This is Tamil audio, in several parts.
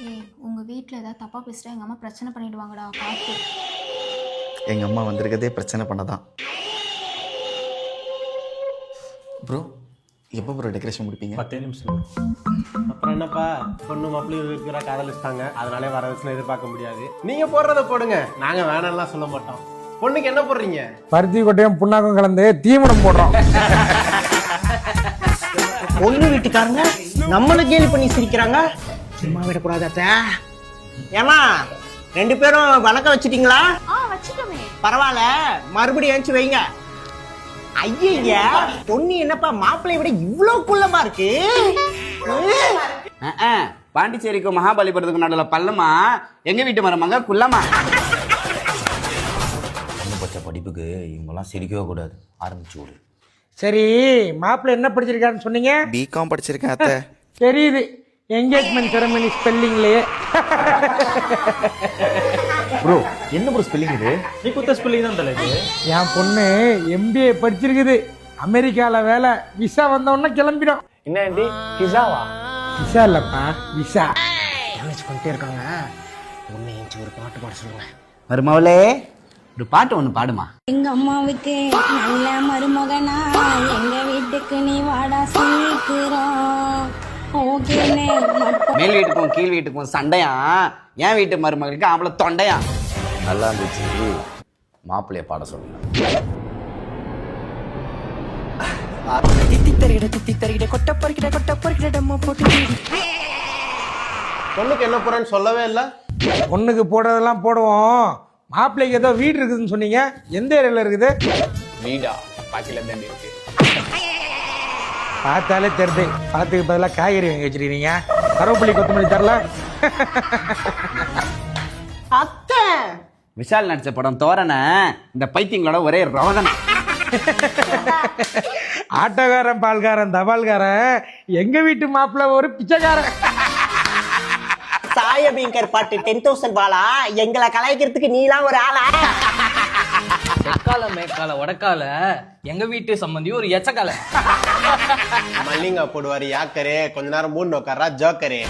ஏய் உங்க வீட்ல ஏதாவது தப்பா பேசிட்டா எங்க அம்மா பிரச்சனை பண்ணிடுவாங்கடா பார்த்து. எங்கள் அம்மா வந்திருக்கதே பிரச்சனை பண்ணதான். ப்ரோ எப்போ ப்ரோ டெக்கரேஷன் முடிப்பீங்க? 10 நிமிஷம். அப்புறம் என்னப்பா, பொண்ணு மாப்பிள்ளையும் இருக்கிற காதலிச்சிட்டாங்க, அதனாலே வர வச்சுன்னு எதிர்பார்க்க முடியாது. நீங்க போடுறத போடுங்க, நாங்க வேணாம்லாம் சொல்ல மாட்டோம். பொண்ணுக்கு என்ன போடுறீங்க? பருத்தி கொட்டையும் புண்ணாக்கும் கலந்து தீவனம் போடுறோம். பொண்ணு வீட்டுக்காரங்க நம்மள கேலி பண்ணி சிரிக்கிறாங்க. சும்மா விடக்கூடாத. ஏமா 2 பேரும் வணக்கம் வச்சிட்டீங்களா? வச்சுட்டோமே. பரவாயில்ல, மறுபடியும் எழுந்து வைங்க. ஐயா பொண்ணு என்னப்பா மாப்பிள்ளைய விட இவ்வளவு குள்ளமா இருக்கு? பாண்டிச்சேரிக்கும் மகாபலிபுரத்துக்கும் நடுவில் பள்ளமா, எங்க வீட்டு மரமாங்க குள்ளமா. பச்ச படிப்புக்கு இவங்கெல்லாம் சிரிக்கவே கூடாது, ஆரம்பிச்சு விடு. சரி, மாப்பிள்ளை என்ன படிச்சிருக்காருன்னு சொன்னீங்க? பிகாம் படிச்சிருக்கேன் அத்தை. தெரியுது, என்கேஜ்மெண்ட் செரமனி ஸ்பெல்லிங்லயே. ப்ரோ என்ன ப்ரோ ஸ்பெல்லிங் இது? நீ குத்த ஸ்பெல்லிங் தான் தலை இது. என் பொண்ணு MBA படிச்சிருக்குது. அமெரிக்கால வேலை, விசா வந்தோடனே கிளம்பிடும். என்ன ஆண்டி, பிஸாவா? விசா இல்லப்பா, விசா. மேனேஜ் பண்ணிட்டே இருக்காங்க. பொண்ணு ஏஞ்சி ஒரு பாட்டு பாட சொல்லுங்க. மருமவளே, ஒரு பாட்டு ஒன்று பாடுமா. எங்க அம்மாவுக்கு நல்ல மருமகனா, எங்க வீட்டுக்கு நீ வாடா சீக்கிரம். மேல் வீட்டுக்கும் கீழ் வீட்டுக்கும் சண்டையா, என் வீட்டு மருமகளுக்கு ஆம்பளை தொண்டையா. நல்லா இருந்துச்சு, மாப்பிள்ளைய பாட சொல்லுங்க. பொண்ணுக்கு என்ன போறேன்னு சொல்லவே இல்லை. பொண்ணுக்கு போடுறதெல்லாம் போடுவோம். மாப்பிள்ளைக்கு ஏதோ வீடு இருக்குதுன்னு சொன்னீங்க, எந்த ஏரியால இருக்குது? வீடா பாக்கில தான் இருக்கு. பார்த்தாலே தெரியுது, பழத்துக்கு பதிலாக காய்கறி வாங்கி வச்சிருக்கீங்க. கருவேப்பிலை கொத்தமல்லி தரல. அத்தை, விஷால் நடிச்ச படம் தோரண இந்த பைத்தியங்களோட ஒரே ரோதனை. ஆட்டோக்காரன், பால்காரன், தபால்காரன், எங்க வீட்டு மாப்பிள்ளை ஒரு பிச்சைக்காரன். சாய பீங்கர் பாட்டு 10,000 பாலா, எங்களை கலாய்க்கிறதுக்கு நீலாம் ஒரு ஆளா? தெற்கால மேற்கால வடக்கால எங்க வீட்டு சம்பந்தி ஒரு எச்சக்கால. மல்லிங்கா போடுவாரு யாக்கரே, கொஞ்ச நேரம் மூணு உட்காரா ஜோக்கரே.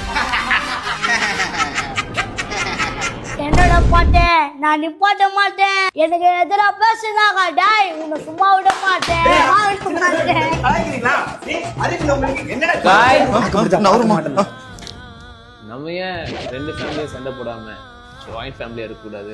என்னோட பாட்டு நான் நிப்பாட்ட மாட்டேன். எனக்கு எதிரா பேசுனாங்க, டாய் உன்னை சும்மா விட மாட்டேன். நம்ம ஏன் 2 ஃபேமிலியும் சண்டை போடாம ஜாயிண்ட் ஃபேமிலியா இருக்க கூடாது?